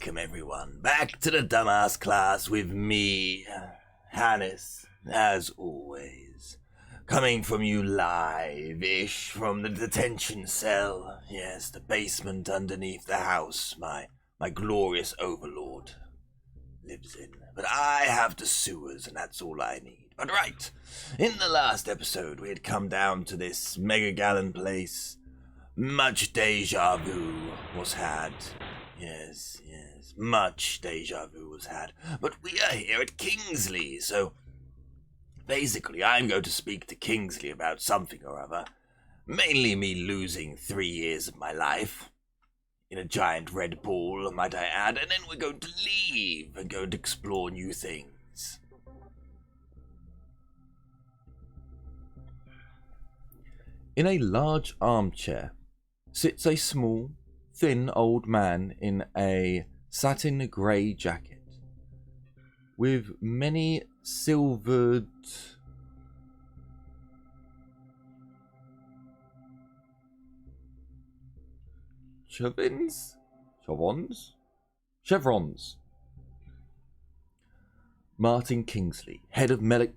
welcome everyone back to the dumbass class with me, Hannes, as always. Coming from you live-ish from the detention cell. Yes, the basement underneath the house my glorious overlord lives in. But I have the sewers and that's all I need. But right, in the last episode we had come down to this mega gallon place. Much deja vu was had. Yes, much deja vu was had. But we are here at Kingsley, so basically I'm going to speak to Kingsley about something or other. Mainly me losing 3 years of my life. In a giant red ball, might I add, and then we're going to leave and go to explore new things. In a large armchair sits a small, thin old man in a satin grey jacket with many silvered chevrons. Martin Kingsley, head of Mega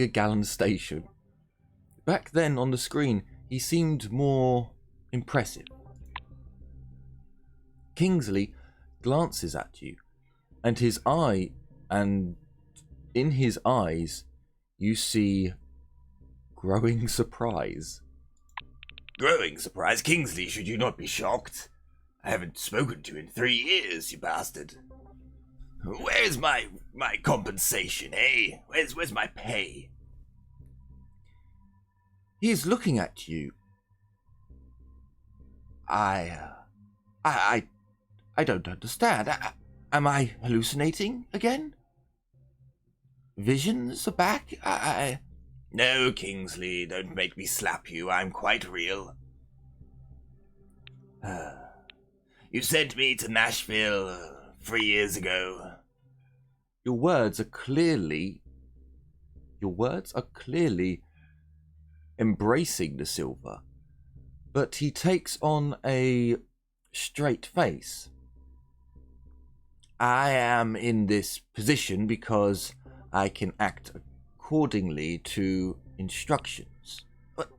Gallon Station. Back then on the screen, he seemed more impressive. Kingsley glances at you, and in his eyes, you see growing surprise. Growing surprise? Kingsley, should you not be shocked? I haven't spoken to you in 3 years, you bastard. Where's my compensation, eh? Where's my pay? He is looking at you. I don't understand. Am I hallucinating again? Visions are back? No, Kingsley, don't make me slap you. I'm quite real. You sent me to Nashville 3 years ago. Your words are clearly embracing the silver, but he takes on a straight face. I am in this position because I can act accordingly to instructions. But,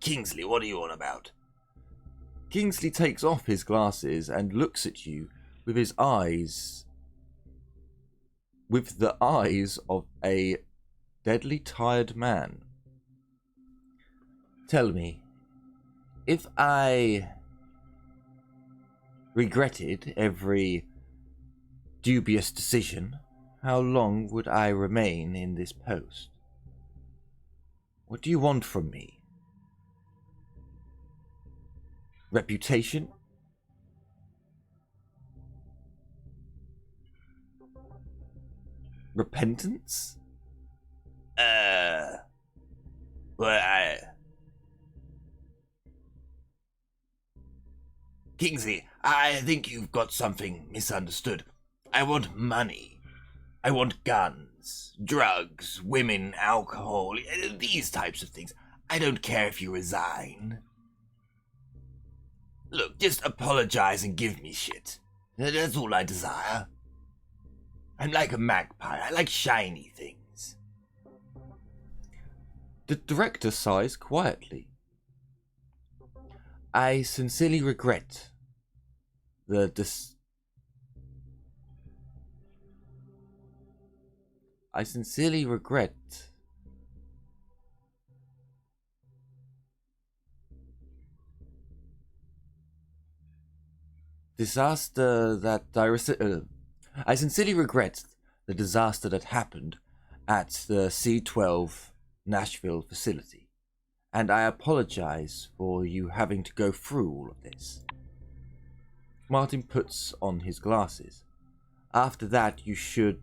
Kingsley, what are you on about? Kingsley takes off his glasses and looks at you with his eyes, with the eyes of a deadly tired man. Tell me, if I regretted every dubious decision, how long would I remain in this post? What do you want from me? Reputation? Repentance? Kingsley, I think you've got something misunderstood. I want money. I want guns, drugs, women, alcohol, these types of things. I don't care if you resign. Look, just apologize and give me shit. That's all I desire. I'm like a magpie. I like shiny things. The director sighs quietly. I sincerely regret the disaster that I sincerely regret the disaster that happened at the C-12 Nashville facility, and I apologize for you having to go through all of this. Martin puts on his glasses. After that, you should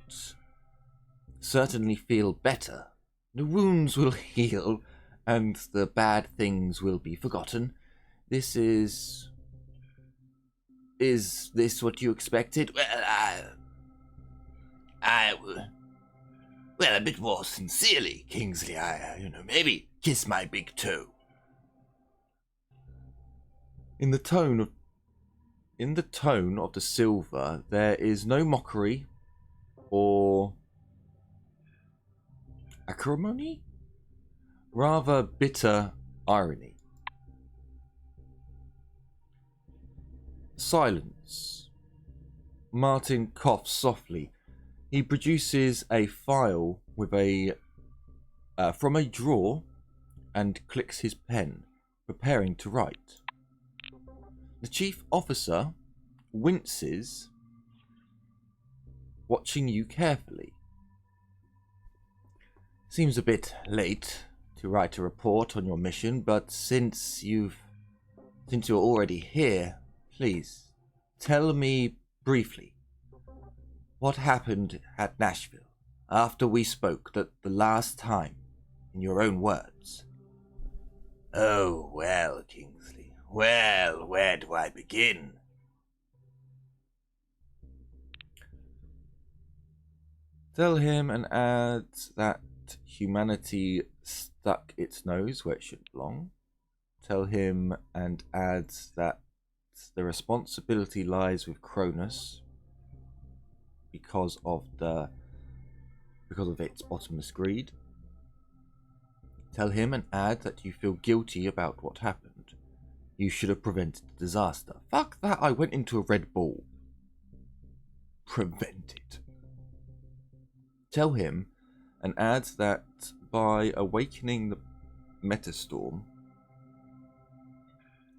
certainly feel better. The wounds will heal, and the bad things will be forgotten. Is this what you expected? Well, a bit more sincerely, Kingsley. Maybe kiss my big toe. In the tone of in the tone of the silver, there is no mockery or acrimony, rather bitter irony. Silence. Martin coughs softly. He produces a file with from a drawer and clicks his pen, preparing to write. The chief officer winces, watching you carefully. Seems a bit late to write a report on your mission, but since you're already here, please tell me briefly what happened at Nashville after we spoke the last time, in your own words. Oh, well, Kingsley. Well, where do I begin? Tell him and add that humanity stuck its nose where it shouldn't belong. Tell him and add that the responsibility lies with Cronus because of its bottomless greed. Tell him and add that you feel guilty about what happened. You should have prevented the disaster. Fuck that, I went into a red ball. Prevented. Tell him and add that by awakening the Metastorm,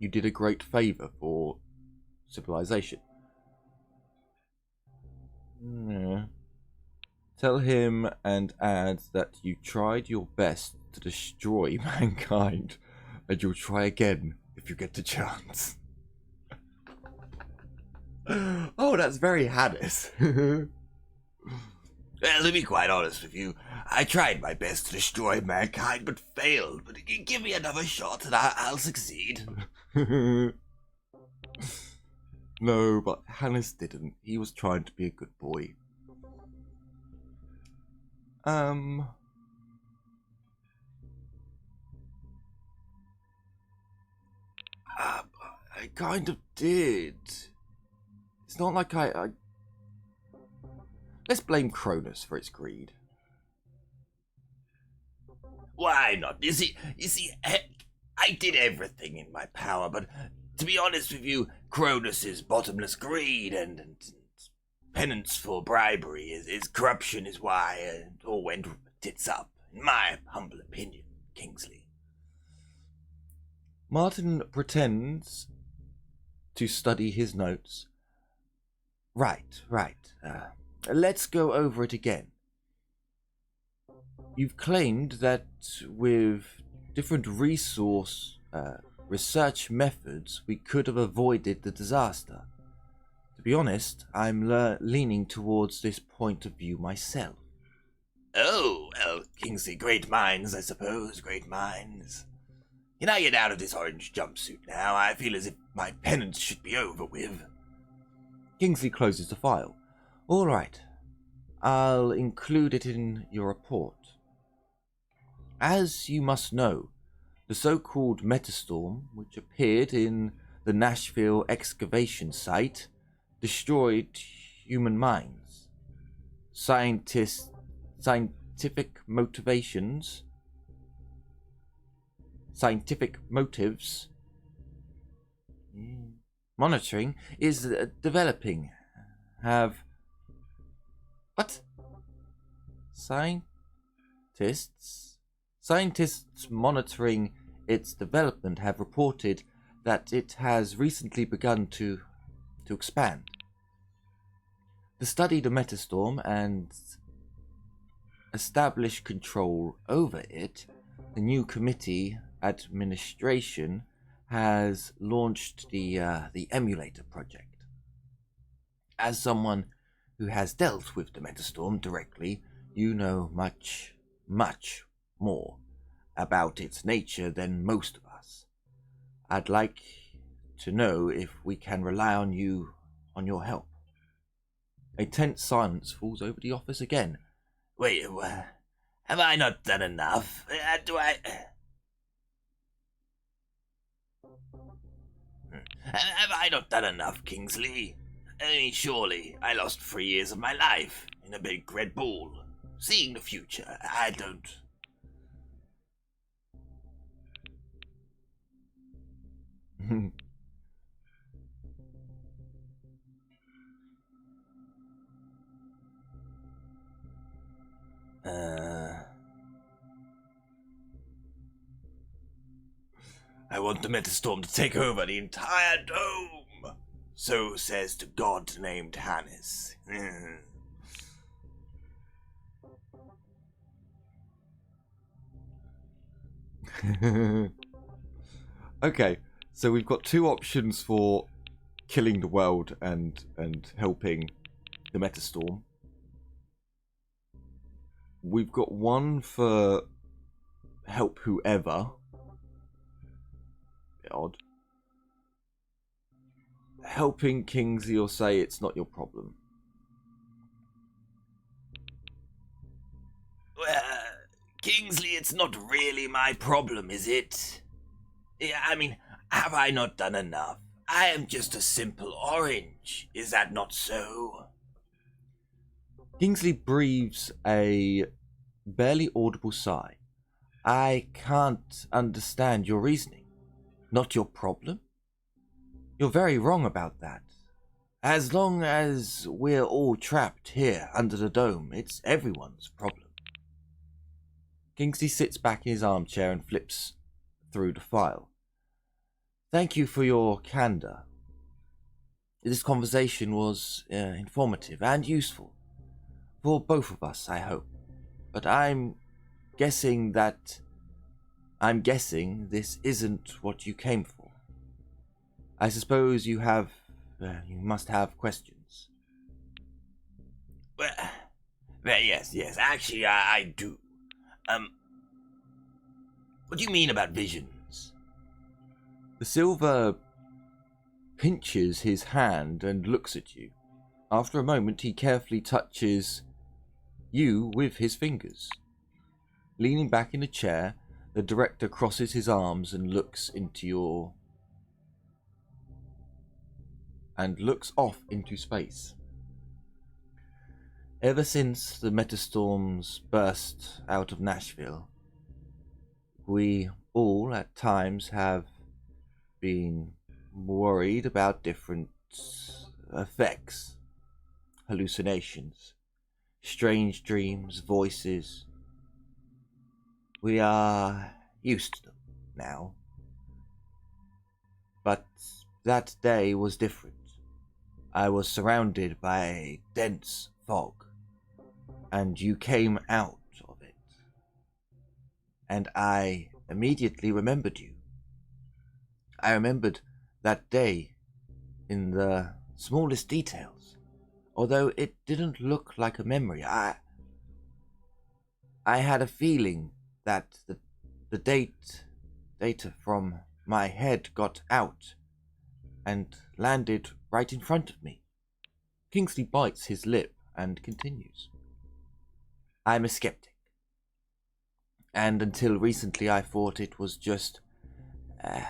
you did a great favour for civilization. Yeah. Tell him and add that you tried your best to destroy mankind, and you'll try again if you get the chance. Oh, that's very Hannes. Well, to be quite honest with you, I tried my best to destroy mankind, but failed. But give me another shot and I'll succeed. No, but Hannes didn't. He was trying to be a good boy. I kind of did. It's not like I... Let's blame Cronus for its greed. Why not? You see, I did everything in my power, but to be honest with you, Cronus's bottomless greed and penance for bribery, his corruption is why it all went tits up, in my humble opinion, Kingsley. Martin pretends to study his notes. Right. Let's go over it again. You've claimed that with different research methods, we could have avoided the disaster. To be honest, I'm leaning towards this point of view myself. Oh, well, Kingsley, great minds, I suppose, great minds. Can I get out of this orange jumpsuit now? I feel as if my penance should be over with. Kingsley closes the file. All right. I'll include it in your report. As you must know, the so-called Metastorm, which appeared in the Nashville excavation site, destroyed human minds. Scientific motives monitoring is developing. What? Scientists monitoring its development have reported that it has recently begun to expand. To study the Metastorm and establish control over it, the new committee administration has launched the emulator project. As someone who has dealt with the Metastorm directly, you know much more about its nature than most of us. I'd like to know if we can rely on your help. A tense silence falls over the office again. Wait, have I not done enough? Have I I not done enough, Kingsley? I mean, surely I lost 3 years of my life in a big red ball. Seeing the future, I don't. I want the Metastorm to take over the entire dome. So says the god named Hannes. Okay, so we've got two options for killing the world and helping the Metastorm. We've got one for help whoever. Bit odd. Helping Kingsley or say it's not your problem. Well, Kingsley, it's not really my problem, is it? Yeah, I mean, have I not done enough? I am just a simple orange. Is that not so? Kingsley breathes a barely audible sigh. I can't understand your reasoning. Not your problem? You're very wrong about that. As long as we're all trapped here under the dome, it's everyone's problem. Kingsley sits back in his armchair and flips through the file. Thank you for your candor. This conversation was informative and useful. For both of us, I hope. But I'm guessing this isn't what you came for. I suppose you must have questions. Well, yes, actually, I do. What do you mean about visions? The silver pinches his hand and looks at you. After a moment, he carefully touches you with his fingers. Leaning back in a chair, the director crosses his arms and looks off into space. Ever since the Metastorms burst out of Nashville, we all at times have been worried about different effects, hallucinations, strange dreams, voices. We are used to them now. But that day was different. I was surrounded by a dense fog, and you came out of it. And I immediately remembered you. I remembered that day in the smallest details, although it didn't look like a memory. I had a feeling that the data from my head got out and landed right in front of me. Kingsley bites his lip and continues. I'm a skeptic. And until recently I thought it was just a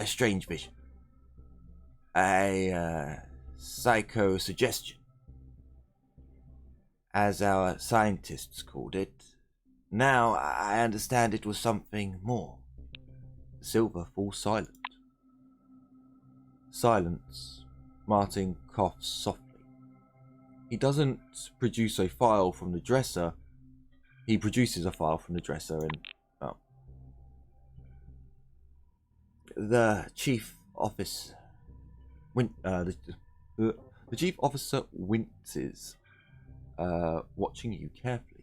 strange vision. A psycho-suggestion, as our scientists called it. Now I understand it was something more. Silver falls silent. Silence. Martin coughs softly. He doesn't produce a file from the dresser. He produces a file from the dresser and... oh. The chief officer... the chief officer winces, watching you carefully.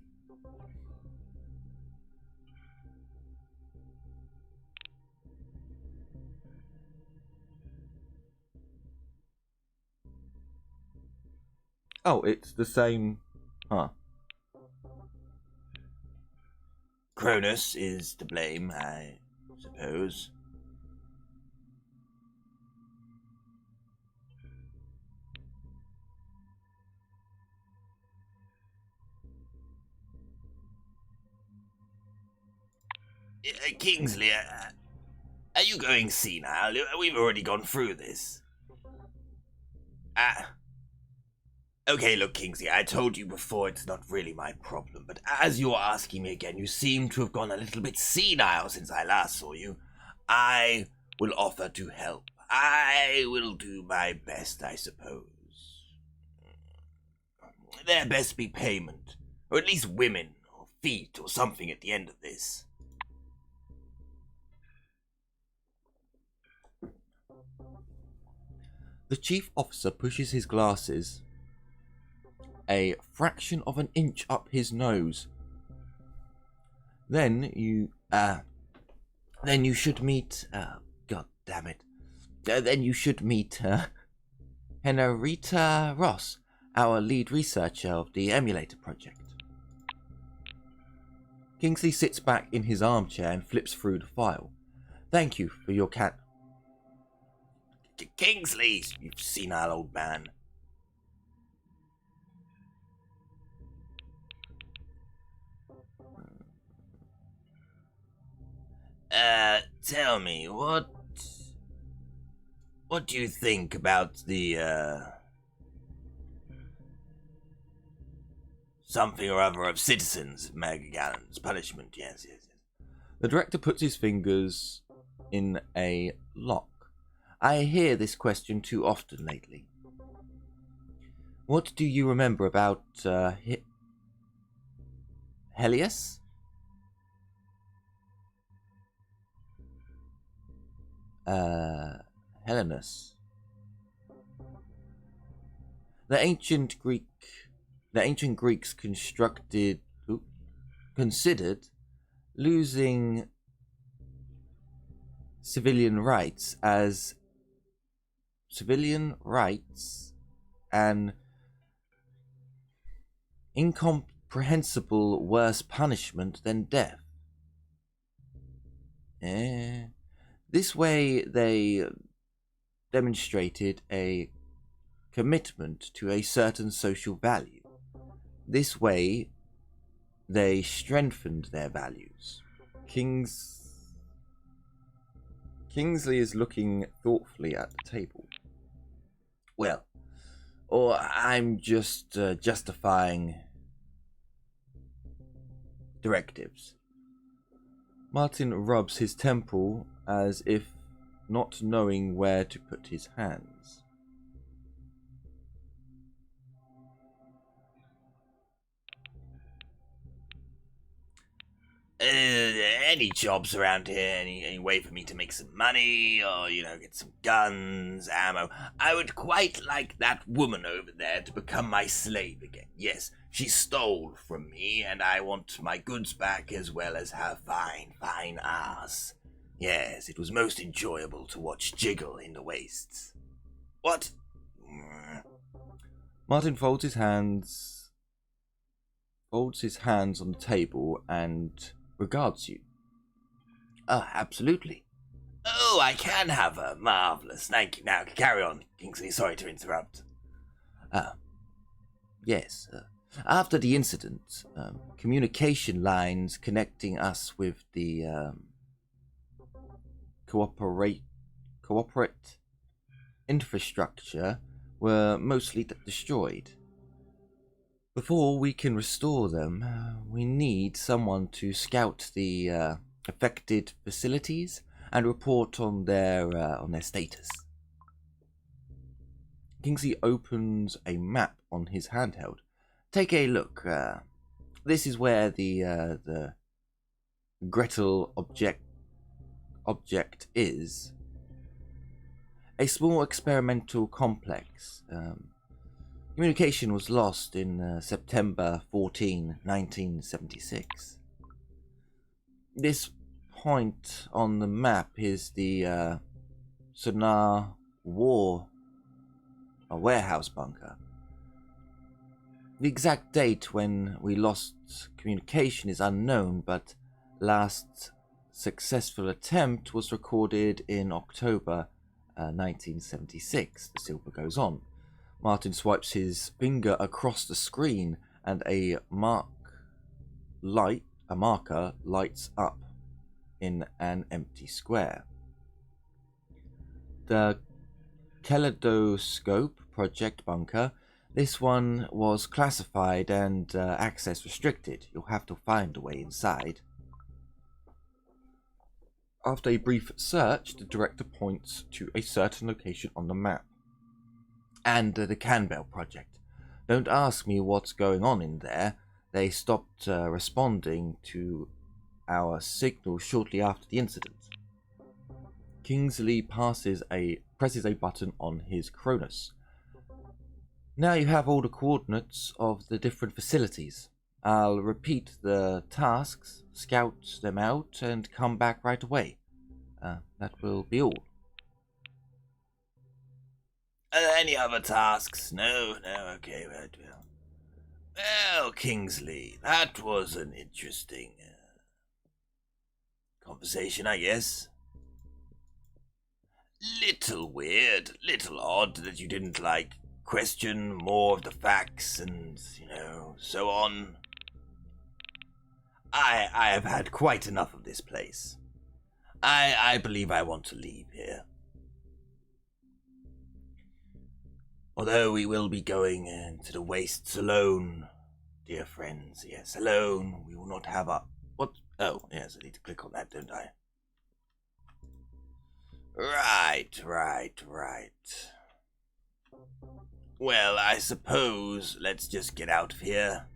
Oh, it's the same... huh. Cronus is to blame, I suppose. Kingsley, Are you going senile? We've already gone through this. Okay, look, Kingsley, I told you before it's not really my problem, but as you're asking me again, you seem to have gone a little bit senile since I last saw you. I will offer to help. I will do my best, I suppose. There best be payment, or at least women, or feet, or something at the end of this. The chief officer pushes his glasses a fraction of an inch up his nose. Then you should meet, God damn it. Then you should meet, Henrietta Ross, our lead researcher of the emulator project. Kingsley sits back in his armchair and flips through the file. Thank you for your cat. Kingsley, you senile old man. Tell me, what do you think about the, something or other of citizens, Megagallon's punishment? Yes. The director puts his fingers in a lock. I hear this question too often lately. What do you remember about, Helios? Helenus. The ancient Greeks considered losing civilian rights an incomprehensible worse punishment than death. This way they demonstrated a commitment to a certain social value. This way they strengthened their values. Kingsley is looking thoughtfully at the table. Well, or I'm just justifying directives. Martin rubs his temple as if not knowing where to put his hands. Any jobs around here, any way for me to make some money, or, get some guns, ammo. I would quite like that woman over there to become my slave again. Yes, she stole from me, and I want my goods back as well as her fine ass. Yes, it was most enjoyable to watch jiggle in the wastes. What? Martin folds his hands on the table and regards you. Absolutely. Oh, I can have her. Marvellous. Thank you. Now, carry on, Kingsley. Sorry to interrupt. Yes. After the incident, communication lines connecting us with the cooperate infrastructure were mostly destroyed. Before we can restore them, we need someone to scout the affected facilities and report on their status. Kingsley opens a map on his handheld. Take a look. This is where the Gretel object is. A small experimental complex. Communication was lost in September 14, 1976. This point on the map is the Sonar warehouse bunker. The exact date when we lost communication is unknown, but last successful attempt was recorded in October 1976. The silver goes on. Martin swipes his finger across the screen and a marker lights up in an empty square. the Kaleidoscope Project Bunker. This one was classified and access restricted. You'll have to find a way inside. After a brief search, the director points to a certain location on the map. And the Canbell Project. Don't ask me what's going on in there. They stopped responding to our signal shortly after the incident. Kingsley presses a button on his Cronus. Now you have all the coordinates of the different facilities. I'll repeat the tasks, scout them out, and come back right away. That will be all. Any other tasks? No, okay, right, well, Kingsley, that was an interesting conversation, I guess. Little weird, little odd that you didn't, question more of the facts and, so on. I have had quite enough of this place. I believe I want to leave here. Although we will be going into the wastes alone, dear friends. Yes, alone. We will not have a... What? Oh, yes, I need to click on that, don't I? Right. Well, I suppose let's just get out of here.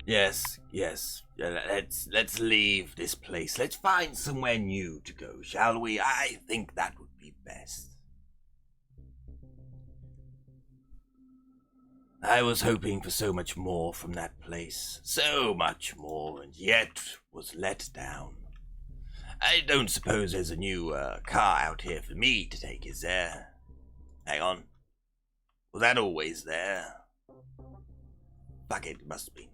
Yes. Let's leave this place. Let's find somewhere new to go, shall we? I think that would be best. I was hoping for so much more from that place. So much more, and yet was let down. I don't suppose there's a new car out here for me to take, is there? Hang on. Was that always there? Fuck it, must have been.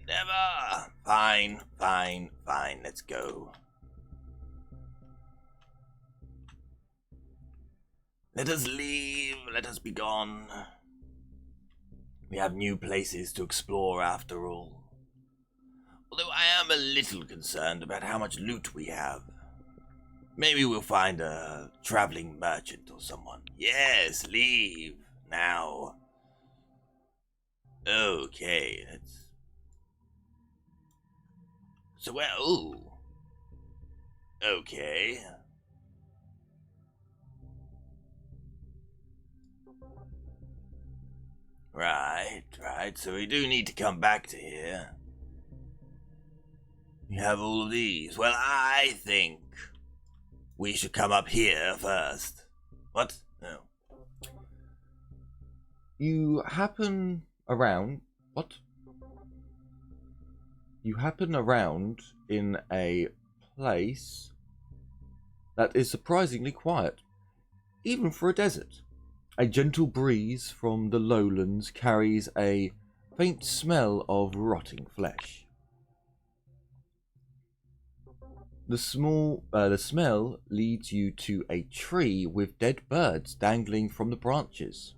Never. Fine. Let's go. Let us leave. Let us be gone. We have new places to explore after all. Although I am a little concerned about how much loot we have. Maybe we'll find a traveling merchant or someone. Yes, leave. Now. Okay, let's... So where... Ooh. Okay. Right. So we do need to come back to here. We have all of these. Well, I think we should come up here first. What? No. You happen around in a place that is surprisingly quiet, even for a desert. A gentle breeze from the lowlands carries a faint smell of rotting flesh. The smell leads you to a tree with dead birds dangling from the branches.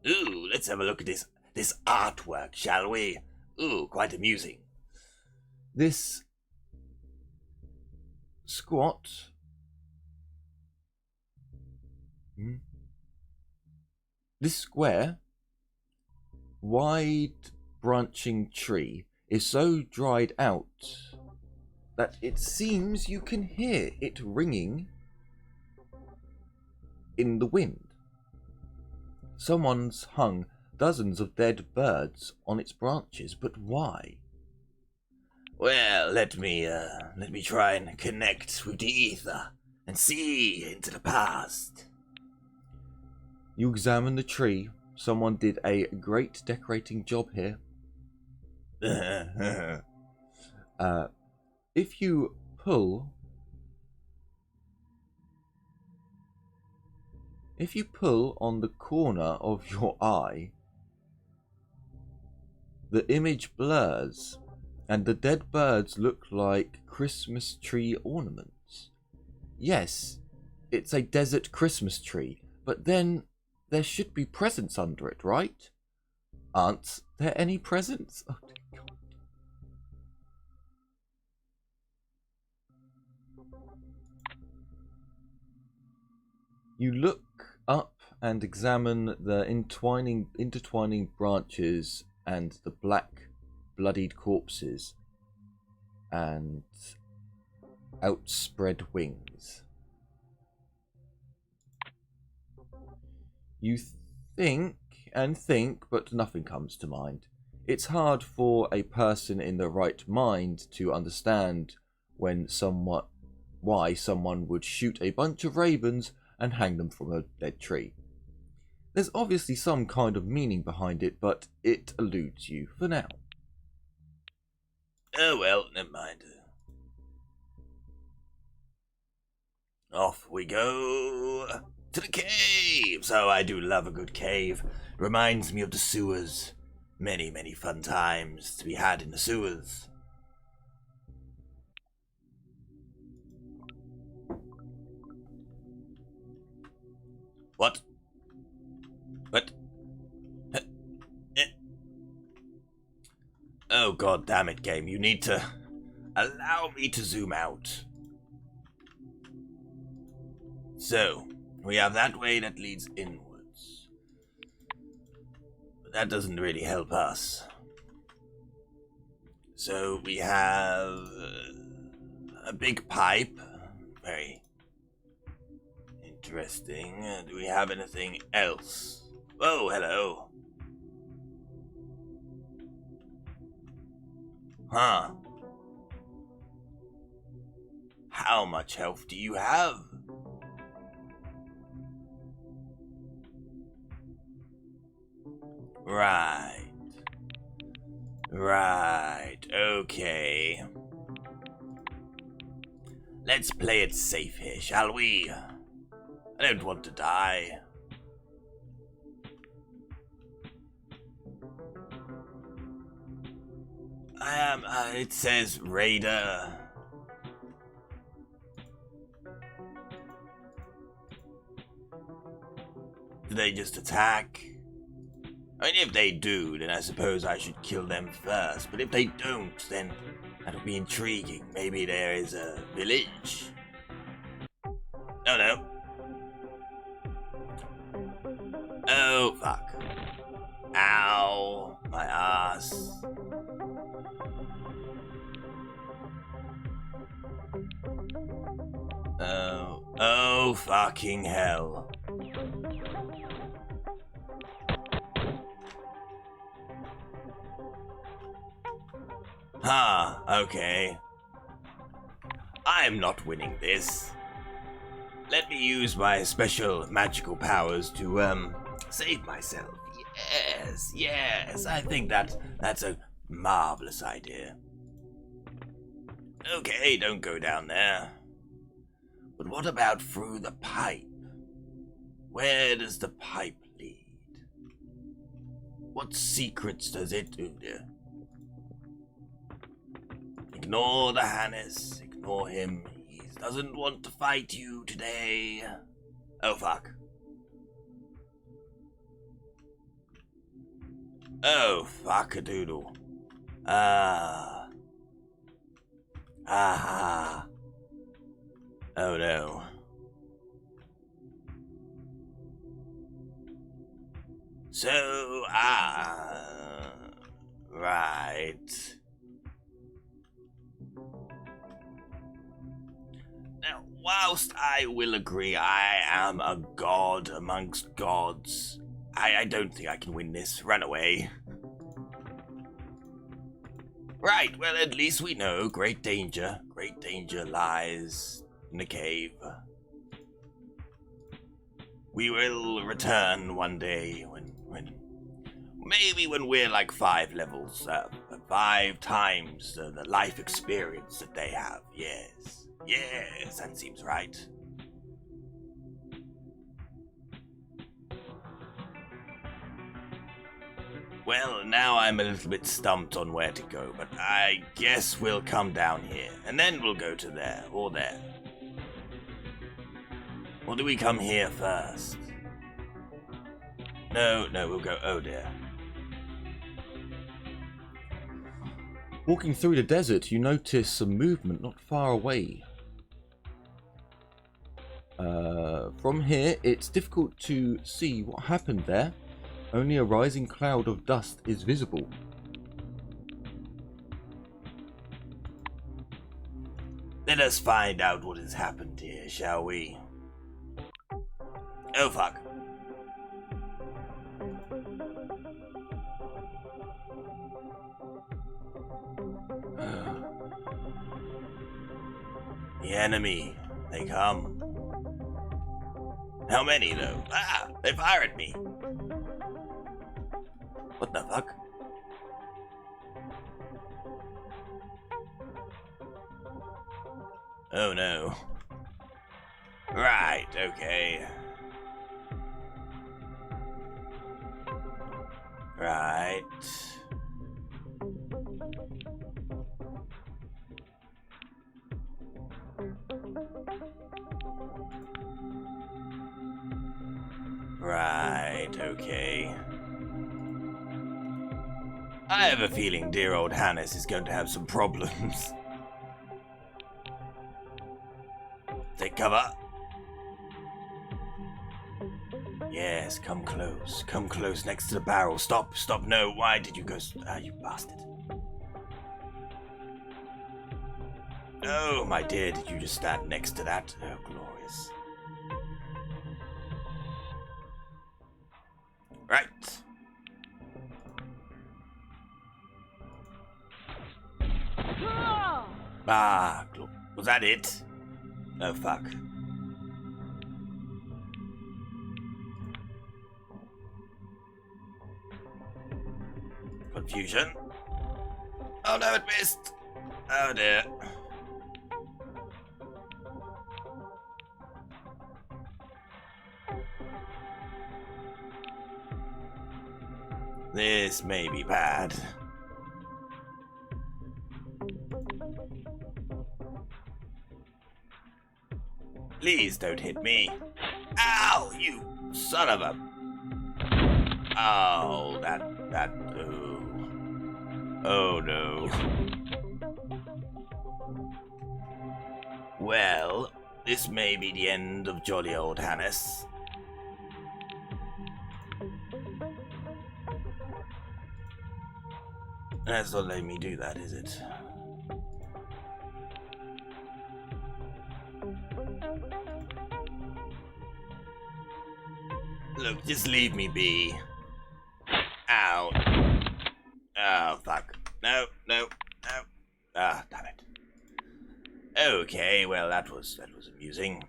Ooh, let's have a look at this artwork, shall we? Ooh, quite amusing. This squat... This square, wide branching tree is so dried out that it seems you can hear it ringing in the wind. Someone's hung dozens of dead birds on its branches, but why? Well, let me try and connect with the ether and see into the past. You examine the tree. Someone did a great decorating job here. If you pull on the corner of your eye, the image blurs and the dead birds look like Christmas tree ornaments. Yes, it's a desert Christmas tree, but then there should be presents under it, right? Aren't there any presents? Oh, God. You look up and examine the intertwining branches and the black, bloodied corpses and outspread wings. You think and think, but nothing comes to mind. It's hard for a person in the right mind to understand why someone would shoot a bunch of ravens and hang them from a dead tree. There's obviously some kind of meaning behind it, but it eludes you for now. Oh well, never mind. Off we go to the caves. Oh, I do love a good cave. Reminds me of the sewers. Many, many fun times to be had in the sewers. What? What? Oh, god damn it, game. You need to allow me to zoom out. So, we have that way that leads inwards. But that doesn't really help us. So, we have a big pipe. Very interesting. Do we have anything else? Oh, hello. Huh. How much health do you have? Right. Right. Okay. Let's play it safe here, shall we? I don't want to die. It says Raider. Do they just attack? I mean, if they do, then I suppose I should kill them first. But if they don't, then that'll be intriguing. Maybe there is a village. Oh no. Oh, fuck. Ow. My ass. Oh, fucking hell. Okay. I'm not winning this. Let me use my special magical powers to, save myself. Yes, I think that's a marvelous idea. Okay, don't go down there. But what about through the pipe? Where does the pipe lead? What secrets does it do? Ignore the Hannes. Ignore him. He doesn't want to fight you today. Oh, fuck. Oh, fuck-a-doodle. Ah. Aha. Oh, no. So, right. Now, whilst I will agree I am a god amongst gods, I don't think I can win this. Run away. Right, well, at least we know great danger lies in the cave. We will return one day maybe when we're like 5 levels, 5 times the life experience that they have. Yes, that seems right. Well, now I'm a little bit stumped on where to go, but I guess we'll come down here, and then we'll go to there, or there. Or do we come here first? No, we'll go, oh dear. Walking through the desert, you notice some movement not far away. From here, it's difficult to see what happened there. Only a rising cloud of dust is visible. Let us find out what has happened here, shall we? Oh fuck. The enemy, they come. How many though? Ah, they fire at me. What the fuck? Oh no. Right, okay. Right. Right, okay. I have a feeling dear old Hannes is going to have some problems. Take cover. Yes, come close next to the barrel. Stop, no, why did you go, you bastard. Oh, my dear, did you just stand next to that? Oh, glorious. Right. Ah, was that it? Oh, fuck. Confusion. Oh no, it missed. Oh dear. This may be bad. Please don't hit me. Ow, you son of a... Oh, oh no. Well, this may be the end of jolly old Hannes. That's not letting me do that, is it? Look, just leave me be. Ow. Oh, fuck. No. Ah, damn it. Okay, well, that was amusing.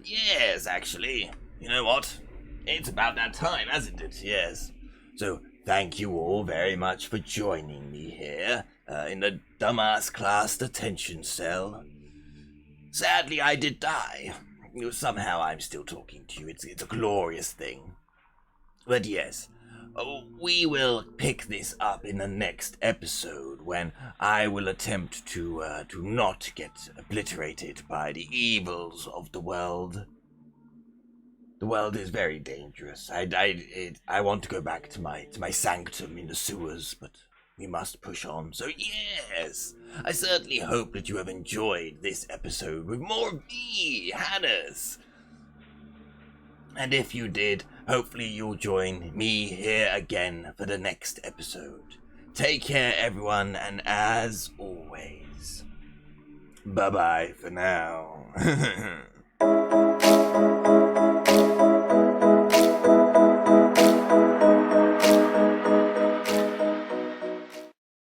Yes, actually. You know what? It's about that time, hasn't it? Yes. So, thank you all very much for joining me here, in the dumbass class detention cell. Sadly, I did die. Somehow I'm still talking to you. It's a glorious thing. But yes, we will pick this up in the next episode when I will attempt to not get obliterated by the evils of the world. The world is very dangerous. I want to go back to my sanctum in the sewers, but we must push on. So yes, I certainly hope that you have enjoyed this episode with more of me, Hannes. And if you did, hopefully you'll join me here again for the next episode. Take care, everyone, and as always, bye-bye for now.